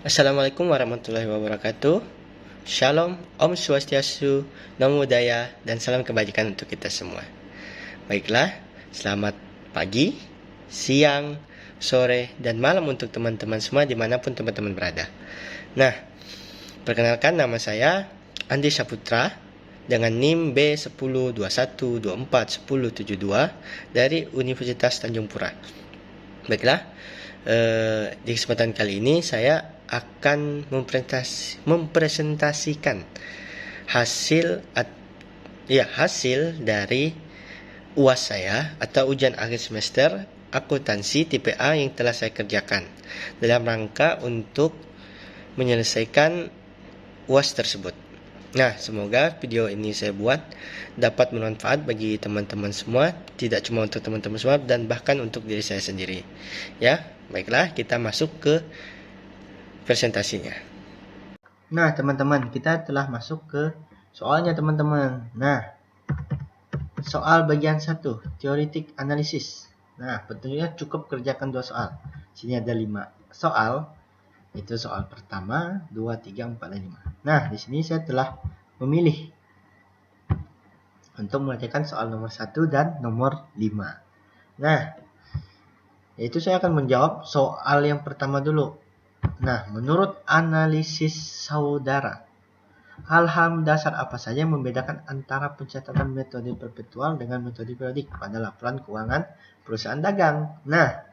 Assalamualaikum warahmatullahi wabarakatuh. Shalom, Om Swastiastu, Namo Buddhaya, dan salam kebajikan untuk kita semua. Baiklah, selamat pagi, siang, sore, dan malam untuk teman-teman semua dimanapun teman-teman berada. Nah, perkenalkan nama saya Andi Saputra dengan NIM B1021241072 dari Universitas Tanjung Pura. Baiklah, di kesempatan kali ini saya akan mempresentasikan hasil dari UAS saya atau ujian akhir semester akuntansi tipe A yang telah saya kerjakan dalam rangka untuk menyelesaikan UAS tersebut. Nah, semoga video ini saya buat dapat bermanfaat bagi teman-teman semua, tidak cuma untuk teman-teman semua dan bahkan untuk diri saya sendiri. Ya, baiklah, kita masuk ke presentasinya. Nah, teman-teman, kita telah masuk ke soalnya, teman-teman. Nah, soal bagian 1, theoretic analysis. Nah, tentunya cukup kerjakan 2 soal. Sini ada 5 soal. Itu soal pertama, 2, 3, 4, dan 5. Nah, di sini saya telah memilih untuk mengerjakan soal nomor 1 dan nomor 5. Nah, yaitu saya akan menjawab soal yang pertama dulu. Nah, menurut analisis saudara, hal-hal mendasar apa saja yang membedakan antara pencatatan metode perpetual dengan metode periodik pada laporan keuangan perusahaan dagang? Nah,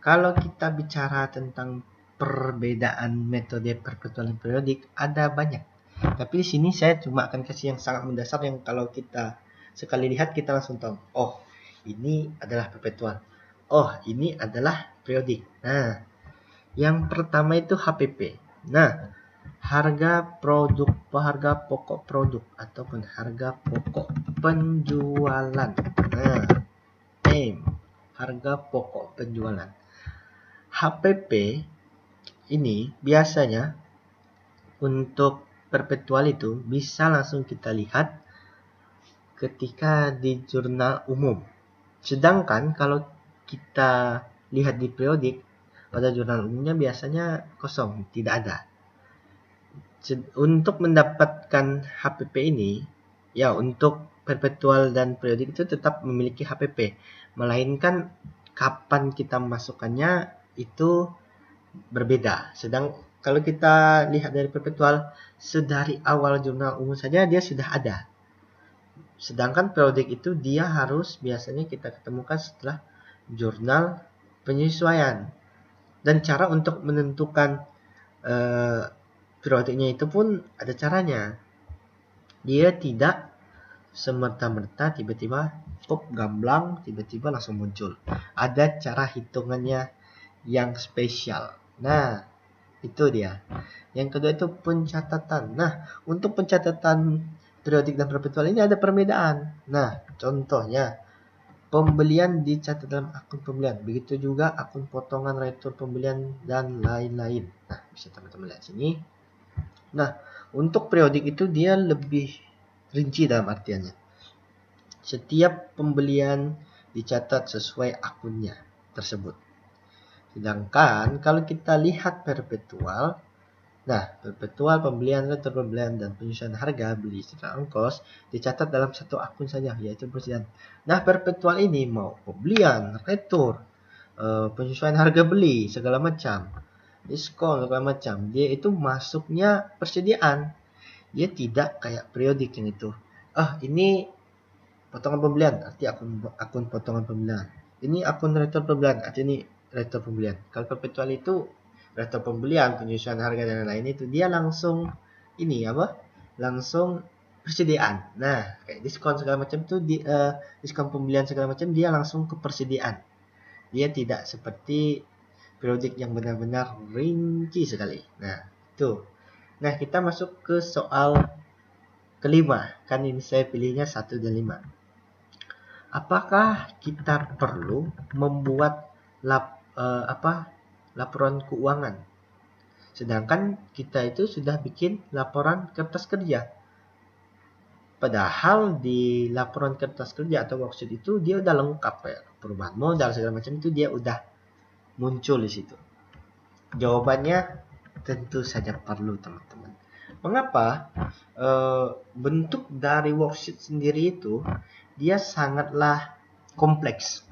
kalau kita bicara tentang perbedaan metode perpetual dan periodik, ada banyak. Tapi di sini saya cuma akan kasih yang sangat mendasar yang kalau kita sekali lihat kita langsung tahu, oh, ini adalah perpetual. Oh, ini adalah periodik. Nah, yang pertama itu HPP. Nah, harga pokok produk ataupun harga pokok penjualan. Nah, harga pokok penjualan. HPP ini biasanya untuk perpetual itu bisa langsung kita lihat ketika di jurnal umum. Sedangkan kalau kita lihat di periodik, pada jurnal umumnya biasanya kosong, tidak ada. Untuk mendapatkan HPP ini, ya untuk perpetual dan periodik itu tetap memiliki HPP, melainkan kapan kita masukkannya itu berbeda. Sedang kalau kita lihat dari perpetual, sedari awal jurnal umum saja dia sudah ada. Sedangkan periodik itu dia harus biasanya kita ketemukan setelah jurnal penyesuaian. Dan cara untuk menentukan periodiknya itu pun ada caranya. Dia tidak semerta-merta tiba-tiba pop gamblang tiba-tiba langsung muncul. Ada cara hitungannya yang spesial. Nah, itu dia. Yang kedua itu pencatatan. Nah, untuk pencatatan periodik dan perpetual ini ada perbedaan. Nah, contohnya pembelian dicatat dalam akun pembelian. Begitu juga akun potongan retur pembelian dan lain-lain. Nah, bisa teman-teman lihat sini. Nah, untuk periodik itu dia lebih rinci dalam artiannya. Setiap pembelian dicatat sesuai akunnya tersebut. Sedangkan kalau kita lihat perpetual, nah, perpetual pembelian, retur pembelian, dan penyesuaian harga beli secara ongkos dicatat dalam satu akun saja, yaitu persediaan. Nah, perpetual ini mau pembelian, retur, penyesuaian harga beli, segala macam, diskon, segala macam, dia itu masuknya persediaan. Dia tidak kayak periodik yang itu. Ini potongan pembelian, arti akun potongan pembelian. Ini akun retur pembelian, arti ini retur pembelian. Kalau perpetual itu retur pembelian, penyesuaian harga dan lain-lain itu dia langsung langsung persediaan. Nah, kayak diskon segala macam itu diskon pembelian segala macam dia langsung ke persediaan. Dia tidak seperti periodik yang benar-benar rinci sekali. Nah, itu. Nah, kita masuk ke soal kelima. Kan ini saya pilihnya 1 dan 5. Apakah kita perlu membuat laporan keuangan? Sedangkan kita itu sudah bikin laporan kertas kerja. Padahal di laporan kertas kerja atau worksheet itu dia udah lengkap ya. Perubahan modal segala macam itu dia udah muncul di situ. Jawabannya Tentu saja perlu, teman-teman. Mengapa? Bentuk dari worksheet sendiri itu dia sangatlah kompleks.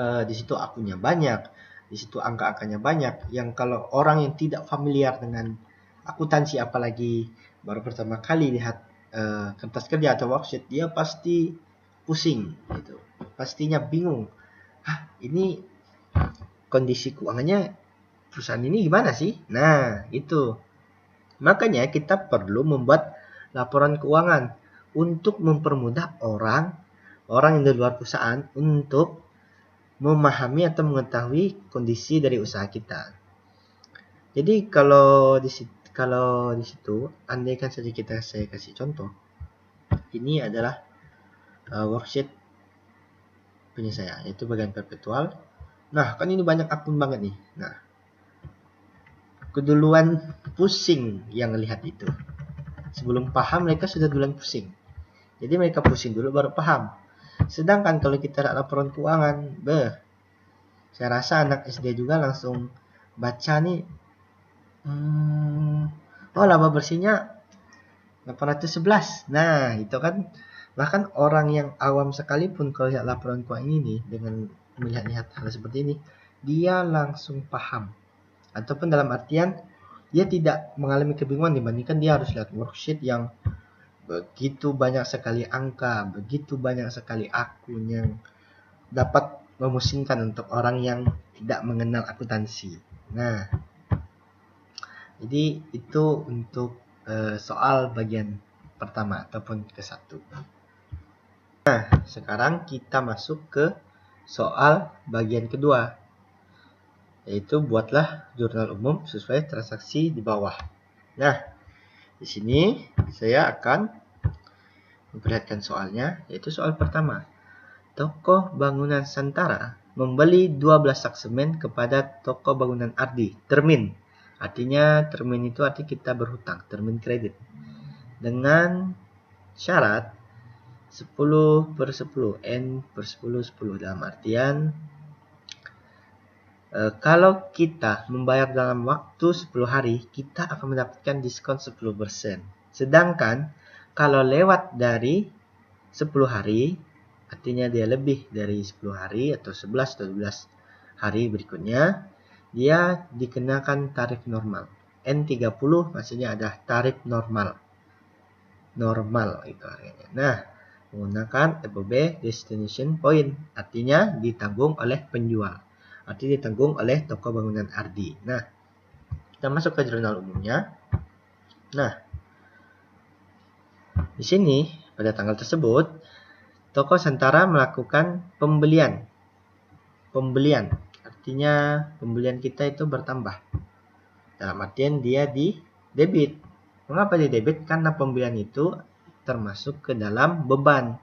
Di situ akunnya banyak, di situ angka-angkanya banyak. Yang kalau orang yang tidak familiar dengan akuntansi, apalagi baru pertama kali lihat kertas kerja atau worksheet, dia pasti pusing, gitu. Pastinya bingung. Ini kondisi keuangannya perusahaan ini gimana sih? Nah, itu. Makanya kita perlu membuat laporan keuangan untuk mempermudah orang yang di luar perusahaan untuk memahami atau mengetahui kondisi dari usaha kita. Jadi kalau di situ, andaikan saja saya kasih contoh. Ini adalah worksheet punya saya, yaitu bagian perpetual. Nah, kan ini banyak akun banget nih. Nah, keduluan pusing yang lihat itu. Sebelum paham, mereka sudah duluan pusing. Jadi mereka pusing dulu baru paham. Sedangkan kalau kita laporan keuangan, saya rasa anak SD juga langsung baca nih. Laba bersihnya 811. Nah, itu kan bahkan orang yang awam sekalipun kalau lihat laporan keuangan ini dengan melihat hal seperti ini, dia langsung paham. Ataupun dalam artian dia tidak mengalami kebingungan dibandingkan dia harus lihat worksheet yang begitu banyak sekali angka, begitu banyak sekali akun yang dapat memusingkan untuk orang yang tidak mengenal akuntansi. Nah, jadi itu untuk soal bagian pertama ataupun ke-1. Nah, sekarang kita masuk ke soal bagian kedua, yaitu buatlah jurnal umum sesuai transaksi di bawah. Nah, di sini saya akan memperlihatkan soalnya, yaitu soal pertama. Toko Bangunan Santara membeli 12 sak semen kepada Toko Bangunan Ardi, termin. Artinya termin itu arti kita berhutang, termin kredit. Dengan syarat 10/10, N/10/10, dalam artian kalau kita membayar dalam waktu 10 hari, kita akan mendapatkan diskon 10%. Sedangkan kalau lewat dari 10 hari, artinya dia lebih dari 10 hari atau 11 atau 12 hari berikutnya, dia dikenakan tarif normal. N30 maksudnya ada tarif normal. Normal itu harganya. Nah, menggunakan FOB Destination Point, artinya ditanggung oleh penjual. Artinya ditanggung oleh Toko Bangunan Ardi. Nah, kita masuk ke jurnal umumnya. Nah, di sini pada tanggal tersebut Toko Santara melakukan pembelian. Artinya pembelian kita itu bertambah. Dalam artian dia di debit. Mengapa di debit? Karena pembelian itu termasuk ke dalam beban.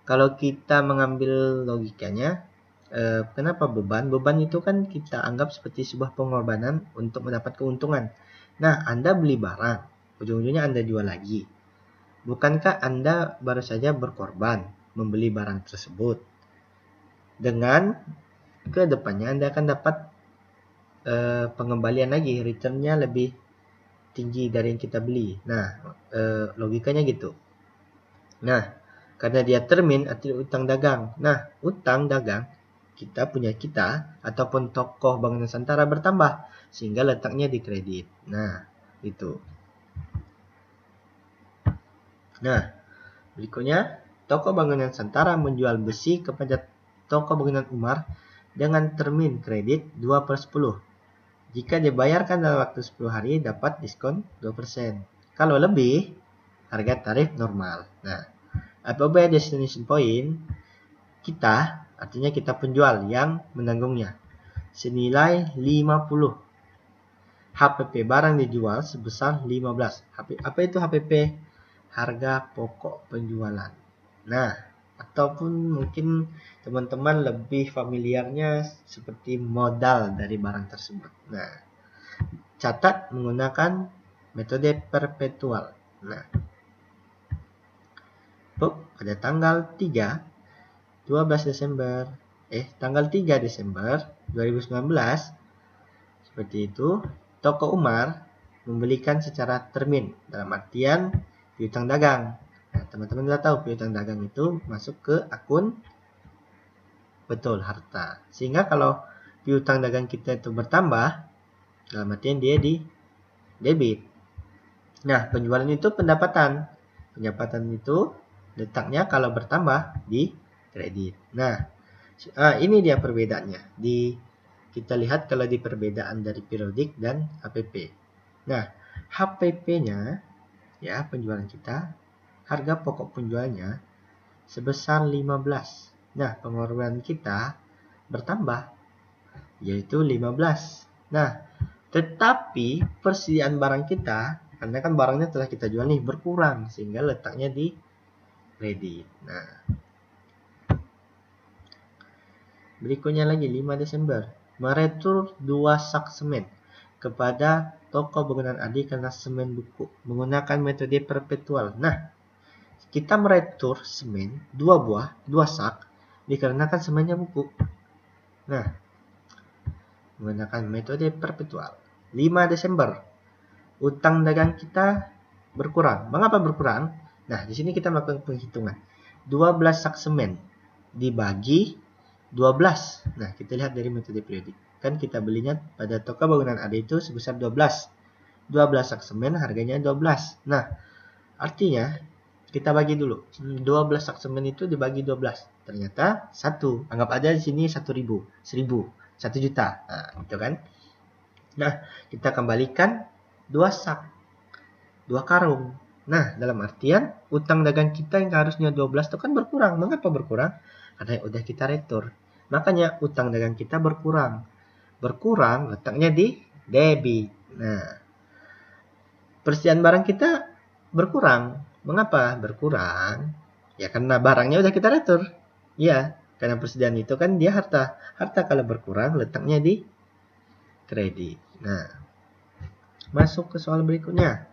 Kalau kita mengambil logikanya, kenapa beban? Beban itu kan kita anggap seperti sebuah pengorbanan untuk mendapat keuntungan. Nah, Anda beli barang, ujung-ujungnya Anda jual lagi. Bukankah Anda baru saja berkorban membeli barang tersebut? Dengan ke depannya Anda akan dapat pengembalian lagi, returnnya lebih tinggi dari yang kita beli. Nah, logikanya gitu. Nah, karena dia termin artinya utang dagang. Nah, utang dagang kita ataupun Toko Bangunan Santara bertambah sehingga letaknya di kredit. Nah, itu. Nah, berikutnya Toko Bangunan Santara menjual besi kepada Toko Bangunan Umar dengan termin kredit 2/10. Jika dibayarkan dalam waktu 10 hari dapat diskon 2%. Kalau lebih, harga tarif normal. Nah, FOB Destination Point kita, artinya kita penjual yang menanggungnya, senilai 50. HPP barang dijual sebesar 15. Apa itu HPP? Harga pokok penjualan. Nah, ataupun mungkin teman-teman lebih familiarnya seperti modal dari barang tersebut. Nah, catat menggunakan metode perpetual. Nah, pada tanggal 3 Desember 2019 seperti itu, Toko Umar membelikan secara termin, dalam artian piutang dagang. Nah, teman-teman sudah tahu piutang dagang itu masuk ke akun betul harta. Sehingga kalau piutang dagang kita itu bertambah, dalam artian dia di debit. Nah, penjualan itu pendapatan. Pendapatan itu letaknya kalau bertambah di kredit. Nah, ini dia perbedaannya. Kita lihat kalau di perbedaan dari periodik dan HPP. Nah, HPP-nya ya penjualan kita, harga pokok penjualnya sebesar 15. Nah, pengeluaran kita bertambah yaitu 15. Nah, tetapi persediaan barang kita, karena kan barangnya telah kita jual nih, berkurang sehingga letaknya di kredit. Nah, berikutnya lagi 5 Desember. Meretur 2 sak semen kepada toko bangunan Adi karena semen buku menggunakan metode perpetual. Nah, kita meretur semen 2 buah, 2 sak dikarenakan semennya buku. Nah, menggunakan metode perpetual. 5 Desember. Utang dagang kita berkurang. Mengapa berkurang? Nah, di sini kita melakukan penghitungan. 12 sak semen dibagi 12. Nah, kita lihat dari metode periodik. Kan kita belinya pada toko bangunan ada itu sebesar 12. 12 sak semen harganya 12. Nah, artinya kita bagi dulu. 12 sak semen itu dibagi 12. Ternyata 1. Anggap aja di sini 1.000. 1.000. 1 juta. Nah, gitu kan. Nah, kita kembalikan 2 sak. 2 karung. Nah, dalam artian utang dagang kita yang harusnya 12 itu kan berkurang. Mengapa berkurang? Karena udah kita retur. Makanya utang dagang kita berkurang. Berkurang letaknya di debit. Nah, persediaan barang kita berkurang. Mengapa berkurang? Ya karena barangnya udah kita retur. Ya, karena persediaan itu kan dia harta. Harta kalau berkurang letaknya di kredit. Nah, masuk ke soal berikutnya.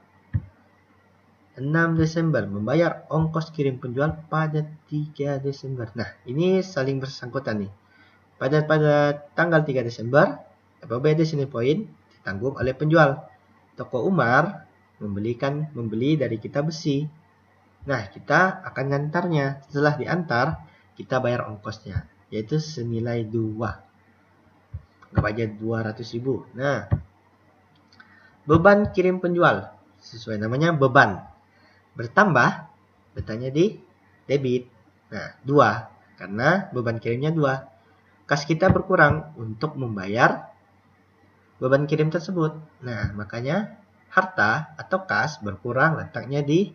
6 Desember membayar ongkos kirim penjual pada 3 Desember. Nah, ini saling bersangkutan nih. Pada tanggal 3 Desember, FOB di sini poin ditanggung oleh penjual. Toko Umar membeli dari kita besi. Nah, kita akan ngantarnya. Setelah diantar, kita bayar ongkosnya, yaitu senilai 2. Anggap aja 200.000. Nah, beban kirim penjual sesuai namanya beban bertambah, letaknya di debit. Nah, 2 karena beban kirimnya 2. Kas kita berkurang untuk membayar beban kirim tersebut. Nah, makanya harta atau kas berkurang letaknya di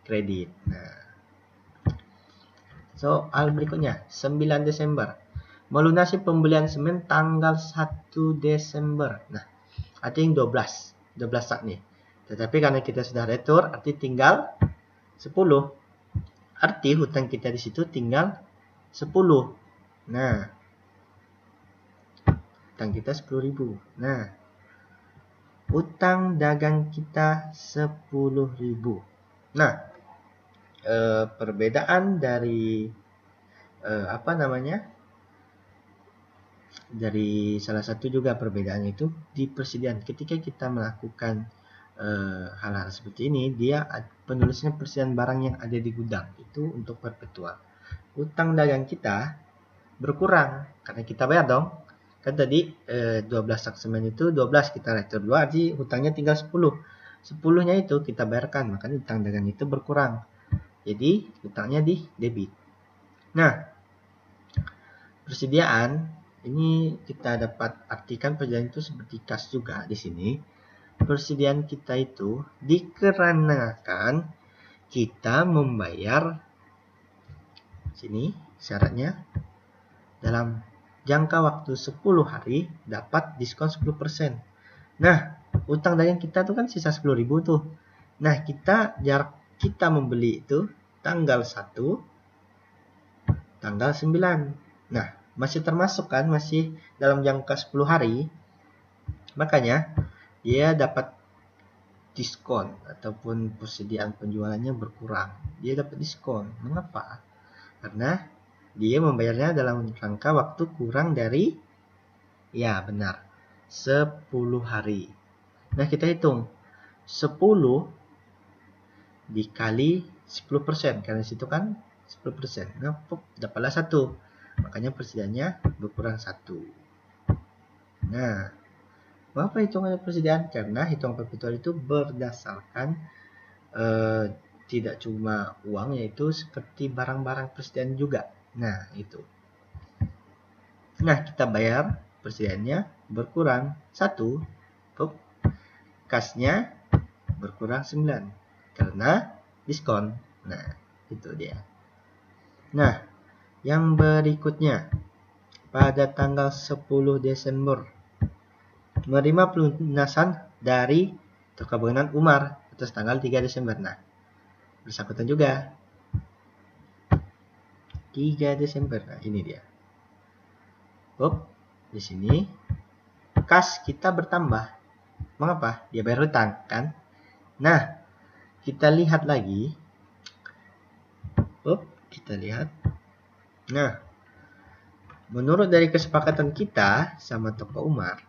kredit. Nah, soal berikutnya 9 Desember. Melunasi pembelian semen tanggal 1 Desember. Nah, artinya 12 sak nih. Tetapi karena kita sudah retur, arti tinggal 10. Arti hutang kita di situ tinggal 10. Nah, utang kita 10.000. Nah, utang dagang kita 10.000. Nah, perbedaan dari dari salah satu juga perbedaannya itu di persediaan. Ketika kita melakukan hal-hal seperti ini, dia penulisnya persediaan barang yang ada di gudang itu untuk perpetual. Utang dagang kita berkurang karena kita bayar dong. Kan tadi 12 sak semen itu 12 kita retur 2, arti hutangnya tinggal 10. 10-nya itu kita bayarkan, makanya utang dagang itu berkurang. Jadi hutangnya di debit. Nah, persediaan ini kita dapat artikan persediaan itu seperti kas juga di sini. Persediaan kita itu dikarenakan kita membayar sini syaratnya dalam jangka waktu 10 hari dapat diskon 10%. Nah, utang dagang kita tuh kan sisa 10.000 tuh. Nah, jarak kita membeli itu tanggal 1, tanggal 9. Nah, masih termasuk kan, masih dalam jangka 10 hari. Makanya, dia dapat diskon ataupun persediaan penjualannya berkurang. Dia dapat diskon. Mengapa? Karena dia membayarnya dalam rangka waktu kurang dari, ya benar, 10 hari. Nah, kita hitung 10 dikali 10%, karena situ kan 10%. Nah, dapatlah 1. Makanya persediaannya berkurang 1. Nah, mengapa hitungannya persediaan? Karena hitungan perpetual itu berdasarkan tidak cuma uang, yaitu seperti barang-barang persediaan juga. Nah, itu. Nah, kita bayar persediaannya berkurang 1. Kasnya berkurang 9 karena diskon. Nah, itu dia. Nah, yang berikutnya pada tanggal 10 Desember menerima pelunasan dari toko bangunan Umar atas tanggal 3 Desember. Nah, bersangkutan juga 3 Desember. Nah, ini dia. Di sini kas kita bertambah. Mengapa? Dia bayar hutang, kan? Nah, kita lihat lagi. Kita lihat. Nah, menurut dari kesepakatan kita sama toko Umar,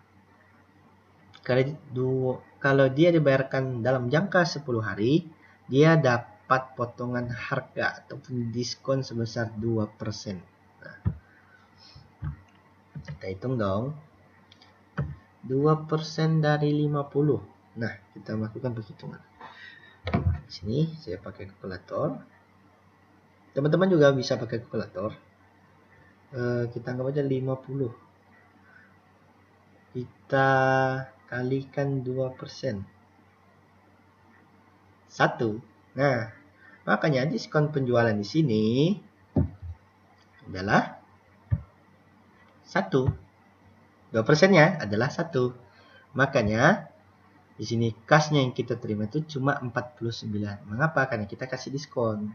kalau dia dibayarkan dalam jangka 10 hari, dia dapat potongan harga ataupun diskon sebesar 2%. Nah, kita hitung dong. 2% dari 50. Nah, kita melakukan perhitungan. Di sini saya pakai kalkulator. Teman-teman juga bisa pakai kalkulator. Kita anggap aja 50. Kita kalikan 2%. 1. Nah, makanya diskon penjualan di sini adalah 1. 2%-nya adalah 1. Makanya di sini kasnya yang kita terima itu cuma 49. Mengapa? Karena kita kasih diskon.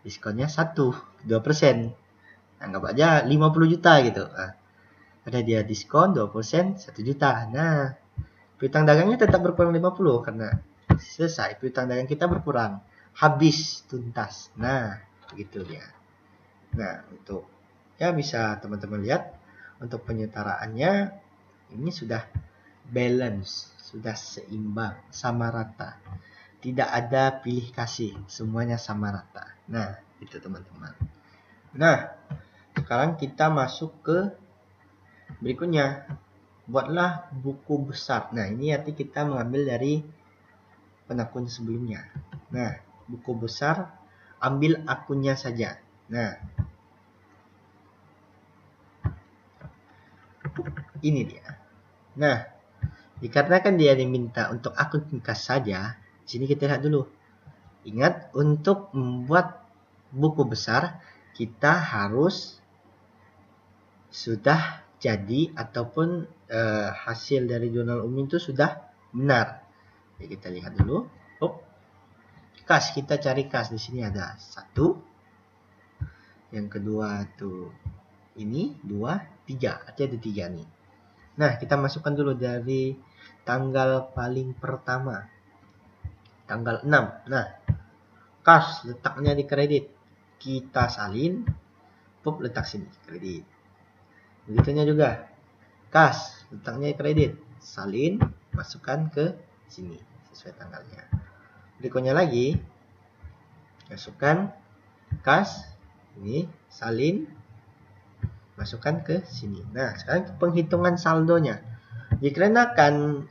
Diskonnya 1, 2%. Anggap aja 50 juta gitu. Nah, ada dia diskon 2%, 1 juta. Nah, piutang dagangnya tetap berkurang 50 karena selesai piutang dagang kita berkurang. Habis tuntas. Nah, begitu dia. Nah, untuk ya bisa teman-teman lihat untuk penyetaraannya ini sudah balance, sudah seimbang, sama rata. Tidak ada pilih kasih, semuanya sama rata. Nah, itu teman-teman. Nah, sekarang kita masuk ke berikutnya. Buatlah buku besar. Nah, ini arti kita mengambil dari penakun sebelumnya. Nah, buku besar, ambil akunnya saja. Nah, ini dia. Nah, dikarenakan dia diminta untuk akun kas saja, sini kita lihat dulu. Ingat, untuk membuat buku besar, kita harus sudah jadi ataupun hasil dari jurnal umum itu sudah benar. Jadi kita lihat dulu. Kas, kita cari kas. Di sini ada 1. Yang kedua tuh ini 2, 3. Artinya ada 3 nih. Nah, kita masukkan dulu dari tanggal paling pertama. Tanggal 6. Nah, kas letaknya di kredit. Kita salin. Letak sini kredit. Begitunya juga. Kas letaknya di kredit. Salin. Masukkan ke sini. Sesuai tanggalnya. Berikutnya lagi. Masukkan kas. Ini. Salin. Masukkan ke sini. Nah, sekarang penghitungan saldonya. Dikarenakan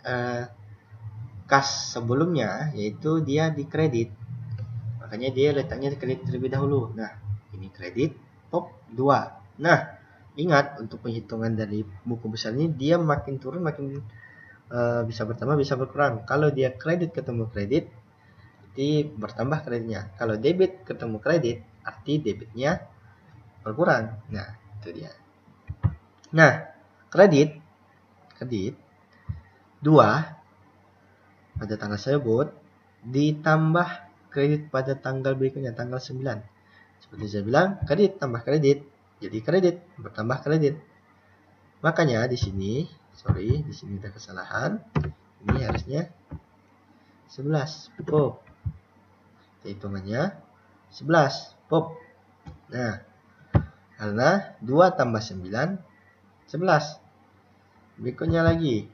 kas sebelumnya yaitu dia di kredit, makanya dia letaknya di kredit terlebih dahulu. Nah, ini kredit 2. Nah, ingat untuk penghitungan dari buku besar ini dia makin turun makin bisa bertambah bisa berkurang. Kalau dia kredit ketemu kredit arti bertambah kreditnya. Kalau debit ketemu kredit arti debitnya berkurang. Nah, itu dia. Nah, kredit 2 pada tanggal tersebut ditambah kredit pada tanggal berikutnya, tanggal 9. Seperti saya bilang, kredit tambah kredit jadi kredit bertambah kredit. Makanya di sini ada kesalahan. Ini harusnya 11. Hitungannya 11. Nah, karena 2 tambah 9 11. Berikutnya lagi,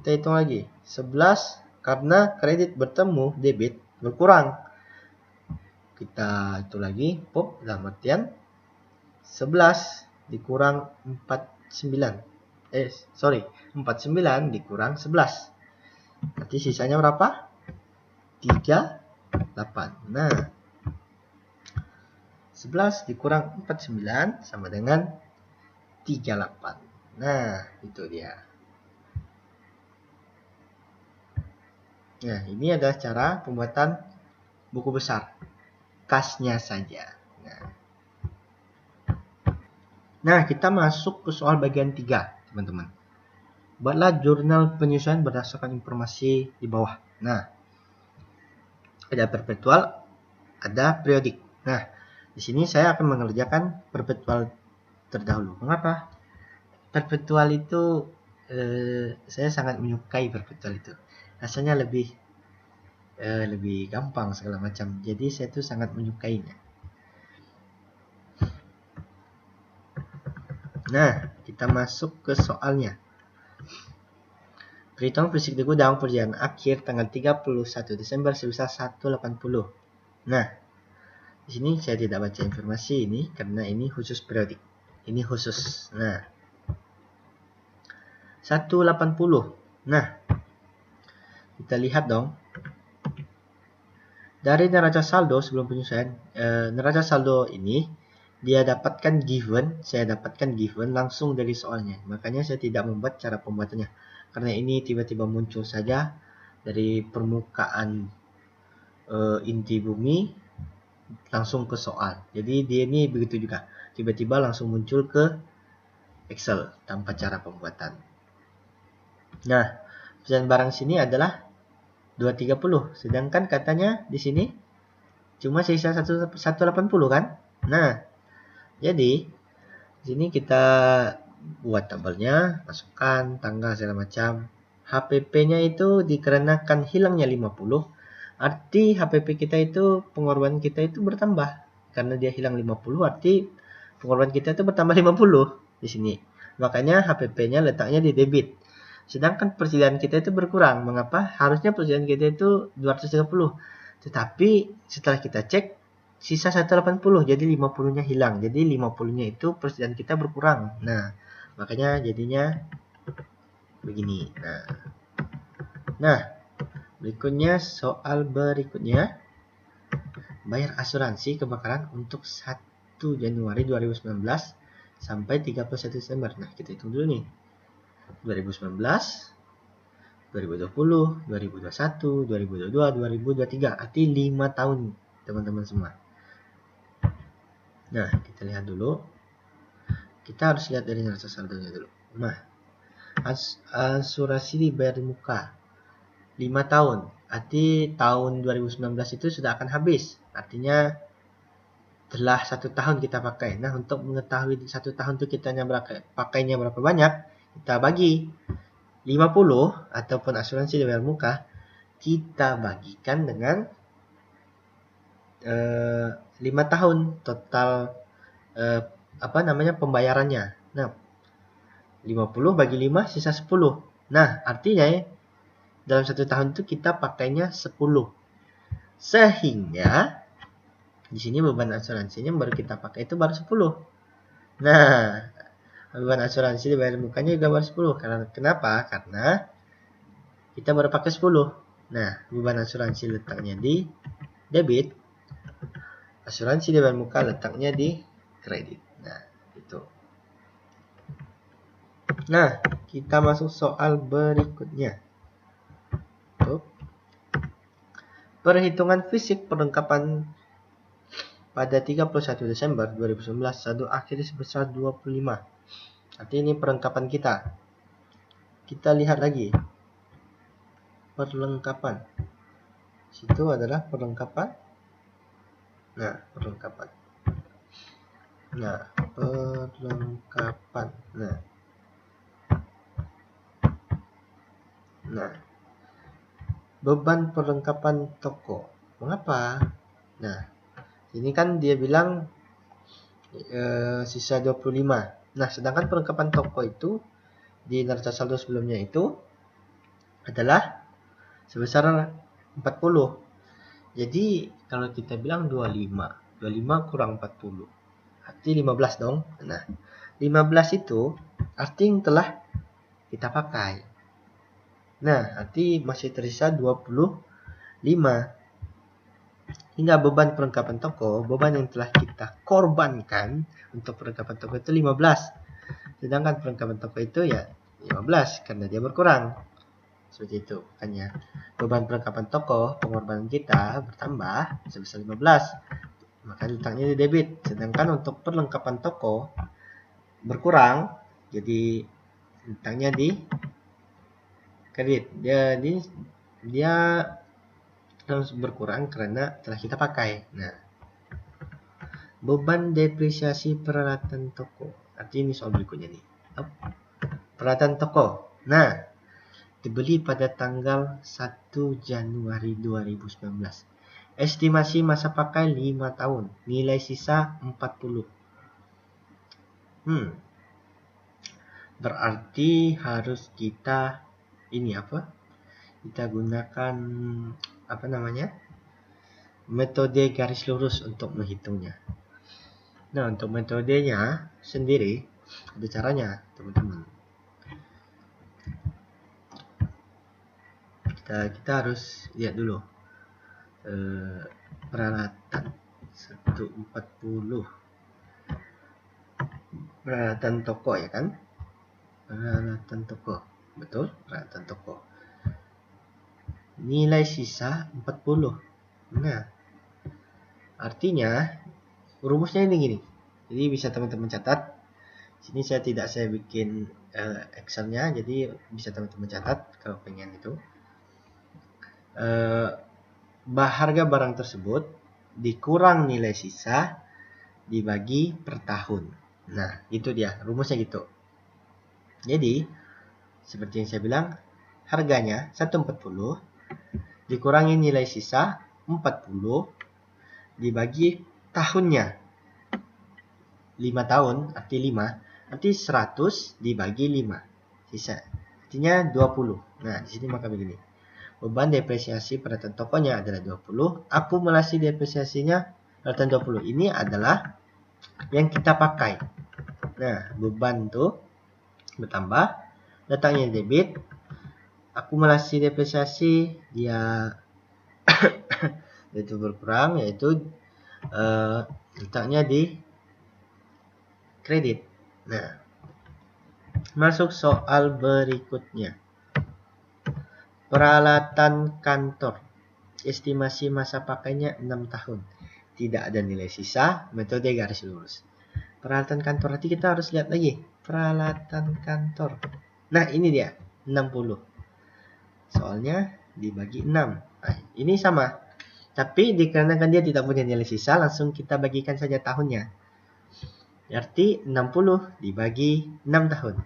Kita hitung lagi. 11 karena kredit bertemu, debit berkurang. Kita hitung lagi, pop dalam artian 11 dikurang 49. 49 dikurang 11. Berarti sisanya berapa? 38. Nah, 11 dikurang 49 sama dengan 38. Nah, itu dia. Nah, ini adalah cara pembuatan buku besar. Kasnya saja. Nah, kita masuk ke soal bagian 3, teman-teman. Buatlah jurnal penyesuaian berdasarkan informasi di bawah. Nah, ada perpetual, ada periodik. Nah, di sini saya akan mengerjakan perpetual terdahulu. Mengapa? Perpetual itu saya sangat menyukai perpetual itu. Rasanya lebih gampang segala macam. Jadi saya tuh sangat menyukainya. Nah, kita masuk ke soalnya. Perhitungan fisik di gudang perjalanan akhir tanggal 31 Desember sebesar 180. Nah, di sini saya tidak baca informasi ini karena ini khusus periodik. Ini khusus. Nah, 180. Nah, kita lihat dong. Dari neraca saldo sebelum penyesuaian, neraca saldo ini dia dapatkan given, saya dapatkan given langsung dari soalnya. Makanya saya tidak membuat cara pembuatannya. Karena ini tiba-tiba muncul saja dari permukaan inti bumi langsung ke soal. Jadi dia ini begitu juga. Tiba-tiba langsung muncul ke Excel tanpa cara pembuatan. Nah, pesan barang sini adalah 230. Sedangkan katanya di sini cuma sisa 180 kan? Nah, jadi di sini kita buat tabelnya, masukkan tanggal segala macam. HPP-nya itu dikarenakan hilangnya 50, arti HPP kita itu pengorbanan kita itu bertambah. Karena dia hilang 50, arti pengorbanan kita itu bertambah 50 di sini. Makanya HPP-nya letaknya di debit. Sedangkan persediaan kita itu berkurang. Mengapa? Harusnya persediaan kita itu 230. Tetapi setelah kita cek sisa 180, jadi 50-nya hilang. Jadi 50-nya itu persediaan kita berkurang. Nah, makanya jadinya begini. Nah, berikutnya soal berikutnya. Bayar asuransi kebakaran untuk 1 Januari 2019 sampai 31 Desember. Nah, kita hitung dulu nih. 2019, 2020, 2021, 2022, 2023. Arti 5 tahun, teman-teman semua. Nah, kita lihat dulu. Kita harus lihat dari neraca saldonya dulu. Nah, asuransi dibayar di muka 5 tahun. Arti tahun 2019 itu sudah akan habis. Artinya setelah 1 tahun kita pakai. Nah, untuk mengetahui 1 tahun itu kita pakainya berapa banyak, kita bagi 50 ataupun asuransi dibayar muka, kita bagikan dengan 5 tahun total pembayarannya. Nah, 50 bagi 5 sisa 10. Nah, artinya dalam 1 tahun itu kita pakainya 10. Sehingga di sini beban asuransinya baru kita pakai itu baru 10. Nah, beban asuransi dibayar mukanya juga baru 10. Kenapa? Karena kita baru pakai 10. Nah, beban asuransi letaknya di debit. Asuransi dibayar muka letaknya di kredit. Nah, itu. Nah, kita masuk soal berikutnya. Perhitungan fisik perlengkapan pada 31 Desember 2019 saldo akhir sebesar 25. Artinya ini perlengkapan kita. Kita lihat lagi. Perlengkapan. Situ adalah perlengkapan. Nah, perlengkapan. Nah, beban perlengkapan toko. Mengapa? Nah, ini kan dia bilang sisa 25. Nah, sedangkan perlengkapan toko itu di neraca saldo sebelumnya itu adalah sebesar 40. Jadi kalau kita bilang 25 kurang 40, arti 15 dong. Nah, 15 itu arti yang telah kita pakai. Nah, arti masih tersisa 25. Hingga beban perlengkapan toko, beban yang telah kita korbankan untuk perlengkapan toko itu 15. Sedangkan perlengkapan toko itu ya 15 karena dia berkurang. Seperti itu. Makanya beban perlengkapan toko, pengorbanan kita bertambah sebesar 15. Maka letaknya di debit. Sedangkan untuk perlengkapan toko berkurang, jadi letaknya di kredit. Dia harus berkurang karena telah kita pakai. Nah, beban depresiasi peralatan toko. Artinya ini soal berikutnya nih. Peralatan toko. Nah, dibeli pada tanggal 1 Januari 2019. Estimasi masa pakai 5 tahun. Nilai sisa 40. Berarti harus kita kita gunakan metode garis lurus untuk menghitungnya. Nah, untuk metodenya sendiri ada caranya, teman-teman. Kita harus lihat dulu peralatan 140 peralatan toko, ya kan? Peralatan toko, betul, peralatan toko. Nilai sisa 40. Nah, artinya rumusnya ini gini. Jadi bisa teman-teman catat. Sini saya bikin Excel-nya, jadi bisa teman-teman catat kalau pengen itu. Harga barang tersebut dikurang nilai sisa dibagi per tahun. Nah, itu dia rumusnya gitu. Jadi, seperti yang saya bilang, harganya 140 dikurangi nilai sisa 40 dibagi tahunnya. 5 tahun, arti 5. Arti 100 dibagi 5. Sisa. Artinya 20. Nah, di sini maka begini. Beban depresiasi peralatan tokonya adalah 20. Akumulasi depresiasinya peralatan 20. Ini adalah yang kita pakai. Nah, beban tuh bertambah. Letaknya debit. Akumulasi depresiasi dia itu berkurang, yaitu letaknya di kredit. Nah, masuk soal berikutnya. Peralatan kantor. Estimasi masa pakainya 6 tahun. Tidak ada nilai sisa, metode garis lurus. Peralatan kantor, nanti kita harus lihat lagi. Peralatan kantor. Nah, ini dia, 60. Soalnya dibagi 6. Nah, ini sama. Tapi dikarenakan dia tidak punya nilai sisa, langsung kita bagikan saja tahunnya. Arti 60 dibagi 6 tahun.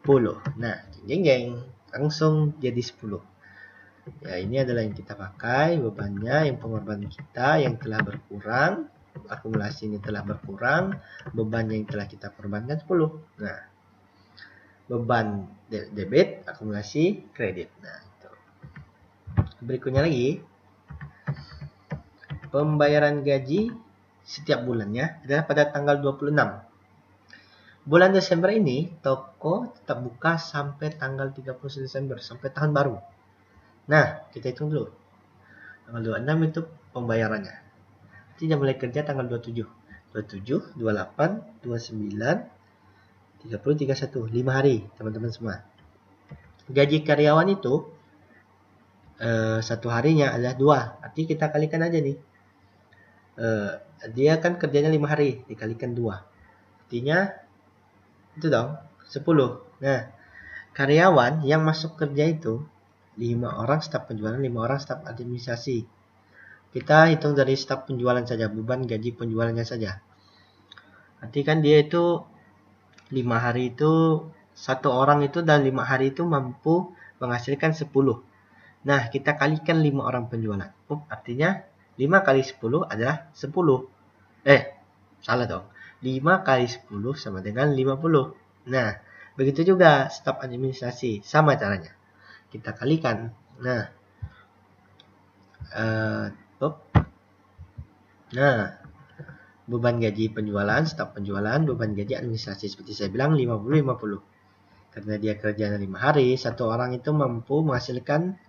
10. Nah, jeng-jeng. Langsung jadi 10. Ya, ini adalah yang kita pakai, bebannya, yang pengorbanan kita yang telah berkurang, akumulasi ini telah berkurang, beban yang telah kita korbankan 10. Nah, beban debit, akumulasi kredit. Nah, itu. Berikutnya lagi, pembayaran gaji setiap bulannya adalah pada tanggal 26. Bulan Desember ini, toko tetap buka sampai tanggal 31 Desember, sampai tahun baru. Nah, kita hitung dulu. Tanggal 26 itu pembayarannya. Kita mulai kerja tanggal 27. 27, 28, 29, 30, 31. 5 hari, teman-teman semua. Gaji karyawan itu, satu harinya adalah 2. Artinya kita kalikan aja nih. Dia kan kerjanya 5 hari, dikalikan 2. Artinya, itu dong, 10. Nah, karyawan yang masuk kerja itu 5 orang staf penjualan, 5 orang staf administrasi. Kita hitung dari staf penjualan saja, beban gaji penjualannya saja. Arti kan dia itu 5 hari itu, satu orang itu dan 5 hari itu mampu menghasilkan 10. Nah, kita kalikan 5 orang penjualan. Artinya 5 kali 10 adalah 10. Salah dong. 5 kali 10 sama dengan 50. Nah, begitu juga staf administrasi. Sama caranya. kita kalikan. Nah, beban gaji penjualan, stok penjualan, beban gaji administrasi seperti saya bilang 50-50. Karena dia kerja 5 hari, satu orang itu mampu menghasilkan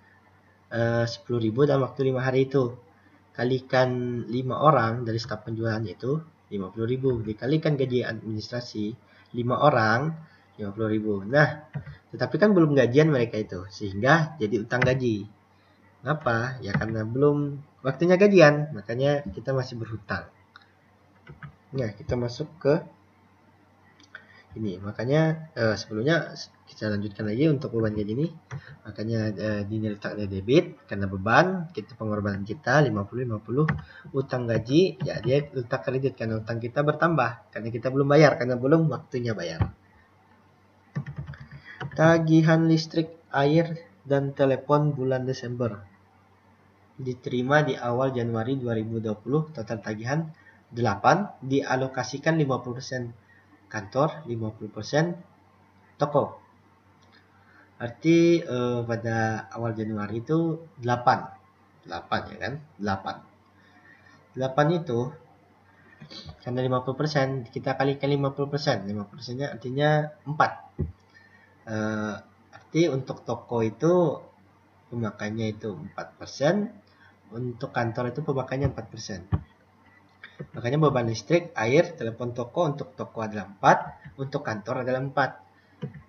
10.000 dalam waktu 5 hari itu. Kalikan 5 orang dari staf penjualan itu 50.000, dikalikan gaji administrasi 5 orang 50.000. Nah, tetapi kan belum gajian mereka itu, sehingga jadi utang gaji. Kenapa? Ya karena belum waktunya gajian, makanya kita masih berhutang. Nah, kita masuk ke ini. Makanya sebelumnya kita lanjutkan lagi untuk beban gaji ini. Makanya ini letaknya debit karena beban, kita pengorbanan kita 50-50, utang gaji ya dia letak kredit karena utang kita bertambah karena kita belum bayar karena belum waktunya bayar. Tagihan listrik, air, dan telepon bulan Desember diterima di awal Januari 2020. Total tagihan 8, dialokasikan 50% kantor, 50% toko. Arti pada awal Januari itu 8 ya kan? 8 itu karena 50% kita kalikan 50%. 50%-nya artinya 4. Arti untuk toko itu pemakaiannya itu 4%, untuk kantor itu pemakaiannya 4%. Makanya beban listrik, air, telepon toko untuk toko adalah 4, untuk kantor adalah 4.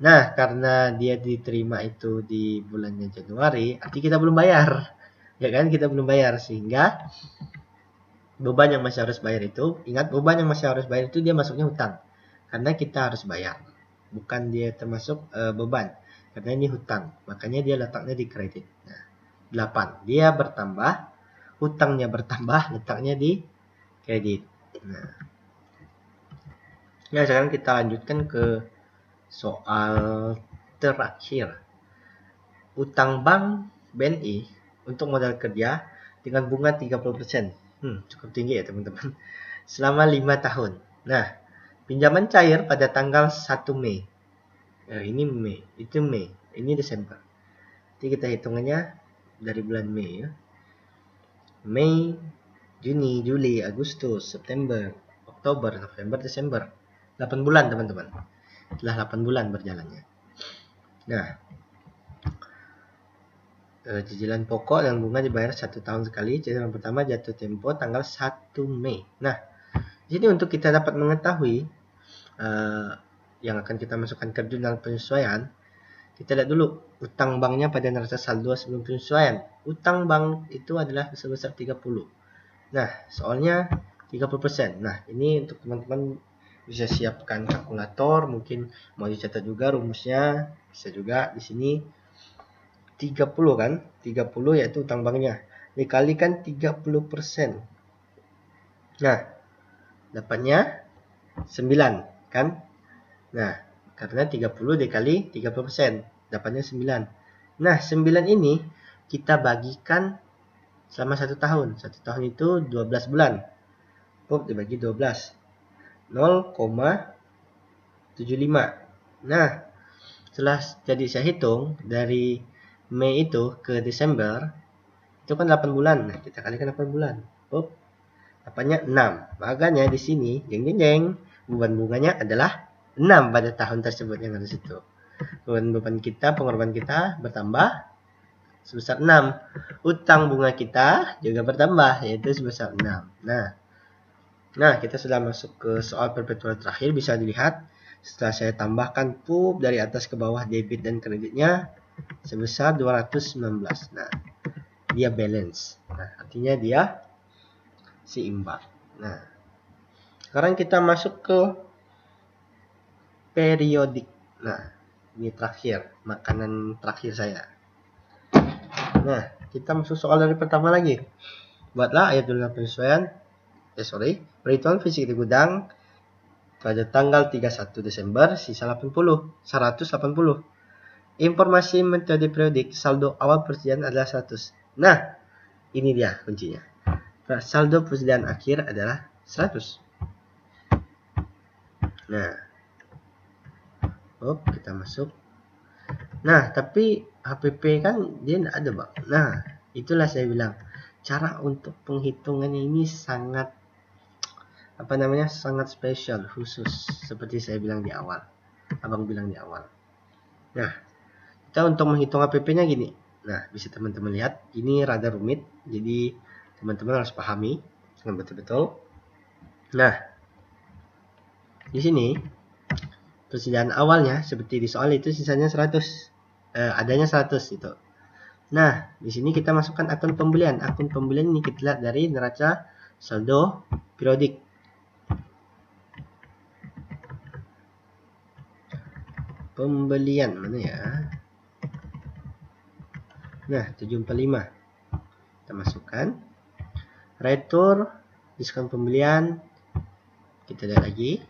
Nah, karena dia diterima itu di bulannya Januari, arti kita belum bayar. Ya kan, kita belum bayar, sehingga beban yang masih harus bayar itu, ingat beban yang masih harus bayar itu dia masuknya hutang. Karena kita harus bayar. Bukan dia termasuk beban. Karena ini hutang. Makanya dia letaknya di kredit. Nah, 8. Dia bertambah, hutangnya bertambah, letaknya di kredit. Nah, sekarang kita lanjutkan ke soal terakhir. Utang bank BNI untuk modal kerja dengan bunga 30%. Cukup tinggi ya teman-teman. Selama 5 tahun. Nah, pinjaman cair pada tanggal 1 Mei. Ini Mei, itu Mei, ini Desember. Jadi kita hitungannya dari bulan Mei ya. Mei, Juni, Juli, Agustus, September, Oktober, November, Desember. 8 bulan teman-teman. Setelah 8 bulan berjalannya. Nah, cicilan pokok dan bunga dibayar 1 tahun sekali. Cicilan pertama jatuh tempo tanggal 1 Mei. Nah, jadi untuk kita dapat mengetahui yang akan kita masukkan ke jurnal penyesuaian, kita lihat dulu utang banknya pada neraca saldo sebelum penyesuaian. Utang bank itu adalah sebesar 30. Nah, soalnya 30%. Nah, ini untuk teman-teman bisa siapkan kalkulator, mungkin mau dicatat juga rumusnya, bisa juga di sini 30 kan? 30 yaitu utang banknya. Dikalikan 30%. Nah, dapatnya 9 kan? Nah, karena 30 dikali 30%, dapatnya 9. Nah, 9 ini kita bagikan selama 1 tahun. 1 tahun itu 12 bulan. Dibagi 12. 0,75. Nah, setelah jadi saya hitung dari Mei itu ke Desember itu kan 8 bulan. Nah, kita kalikan 8 bulan. Dapatnya 6. Makanya di sini jeng beban bunganya adalah 6 pada tahun tersebut yang ada di situ. Beban kita, pengorbanan kita bertambah sebesar 6. Utang bunga kita juga bertambah yaitu sebesar 6. Nah, kita sudah masuk ke soal perpetual terakhir. Bisa dilihat setelah saya tambahkan dari atas ke bawah debit dan kreditnya sebesar 219. Nah, dia balance. Nah, artinya dia seimbang. Nah, sekarang kita masuk ke periodik. Nah, ini terakhir, makanan terakhir saya. Nah, kita masuk soal dari pertama lagi. Buatlah ayat jurnal penyesuaian. Perhitungan fisik di gudang pada tanggal 31 Desember sisa 180. Informasi metode periodik saldo awal persediaan adalah 100. Nah, ini dia kuncinya. Saldo persediaan akhir adalah 100. Nah, kita masuk. Nah, tapi HPP kan dia tidak ada, Bang. Nah, itulah saya bilang cara untuk penghitungan ini sangat sangat spesial, khusus seperti saya bilang di awal. Abang bilang di awal. Nah, kita untuk menghitung HPP-nya gini. Nah, bisa teman-teman lihat, ini rada rumit, jadi teman-teman harus pahami dengan betul-betul. Nah, di sini persediaan awalnya seperti di soal itu sisanya 100. Adanya 100 itu. Nah, di sini kita masukkan akun pembelian. Akun pembelian ini kita lihat dari neraca saldo periodik. Pembelian mana ya? Nah, 745. Kita masukkan. Retur, diskon pembelian. Kita lihat lagi.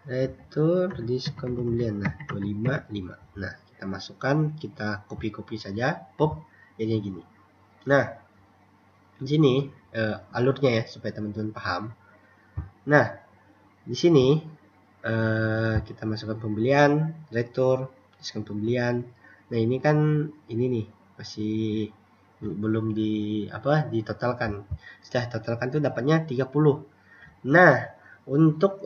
Retur, diskon pembelian. Nah, 255. Nah, kita masukkan, kita copy-copy saja. Pop, jadi gini. Nah, di sini alurnya ya supaya teman-teman paham. Nah, di sini kita masukkan pembelian, retur, diskon pembelian. Nah, ini kan ini nih masih belum ditotalkan. Setelah totalkan tuh dapatnya 30. Nah, untuk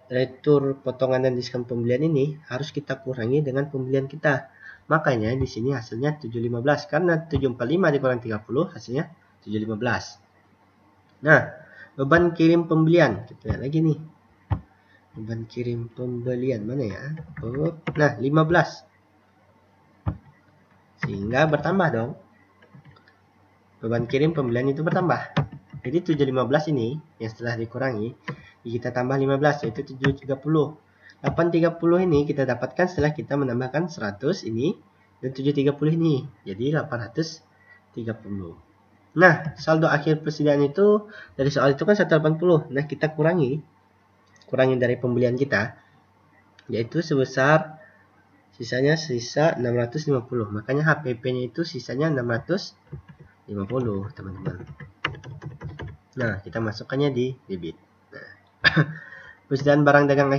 retur potongan dan diskon pembelian ini harus kita kurangi dengan pembelian kita. Makanya di sini hasilnya 715 karena 745 dikurang 30 hasilnya 715. Nah, beban kirim pembelian kita lihat lagi nih. Beban kirim pembelian mana ya? Nah, 15. Sehingga bertambah dong. Beban kirim pembelian itu bertambah. Jadi 715 ini yang setelah dikurangi, kita tambah 15 yaitu 730. 830 ini kita dapatkan setelah kita menambahkan 100 ini dan 730 ini. Jadi 830. Nah, saldo akhir persediaan itu dari soal itu kan 180. Nah, kita kurangi dari pembelian kita, yaitu sebesar sisa 650. Makanya HPP-nya itu sisanya 650, teman-teman. Nah, kita masukkannya di debit. Nah, persediaan barang dagang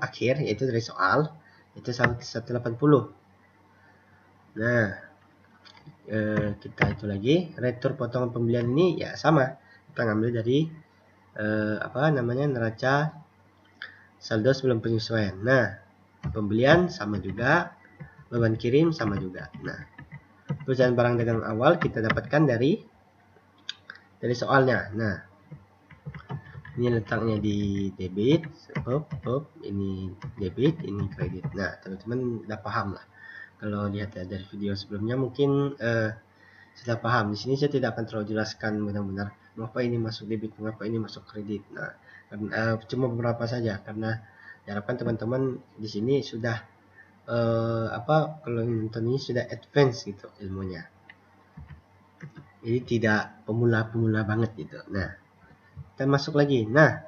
akhir yaitu dari soal itu 180. Nah, kita itu lagi retur potongan pembelian ini ya sama. Kita ngambil dari neraca saldo sebelum penyesuaian. Nah, pembelian sama juga, beban kirim sama juga. Nah, persediaan barang dagang awal kita dapatkan dari soalnya. Nah, ini letaknya di debit, ini debit, ini kredit. Nah, teman-teman udah paham lah. Kalau lihat dari video sebelumnya mungkin sudah paham. Di sini saya tidak akan terlalu jelaskan benar-benar mengapa ini masuk debit, mengapa ini masuk kredit. Nah, cuma beberapa saja karena diharapkan teman-teman di sini sudah kalau nonton ini sudah advance gitu ilmunya. Jadi tidak pemula-pemula banget gitu. Nah, kita masuk lagi. Nah,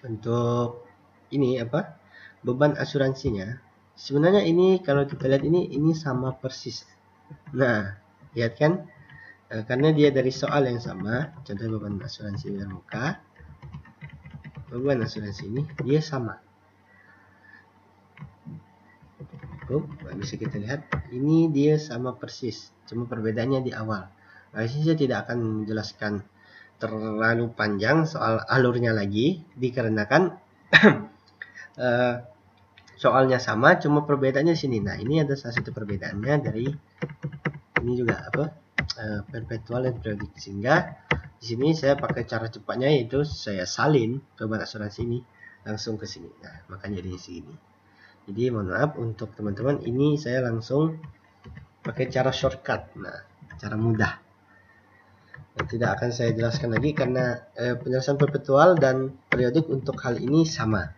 untuk ini beban asuransinya. Sebenarnya ini kalau kita lihat ini sama persis. Nah, lihat kan? Karena dia dari soal yang sama, contoh beban asuransi bidang muka, beban asuransi ini dia sama. Bisa kita lihat, ini dia sama persis, cuma perbedaannya di awal. Nah, ini saya tidak akan menjelaskan terlalu panjang soal alurnya lagi, dikarenakan soalnya sama, cuma perbedaannya di sini. Nah, ini ada salah satu perbedaannya dari ini juga perpetual dan periodik, sehingga di sini saya pakai cara cepatnya yaitu saya salin beban asuransi ini langsung ke sini. Nah, makanya jadi segini. Jadi mohon maaf untuk teman-teman, ini saya langsung pakai cara shortcut. Nah, cara mudah. Tidak akan saya jelaskan lagi karena penjelasan perpetual dan periodik untuk hal ini sama.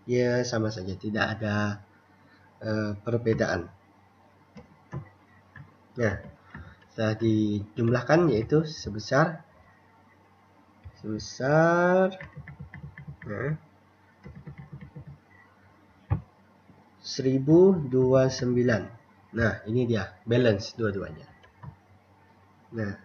Ya, sama saja, tidak ada perbedaan. Nah, setelah dijumlahkan yaitu sebesar 1029. Nah, ini dia balance dua-duanya. Nah,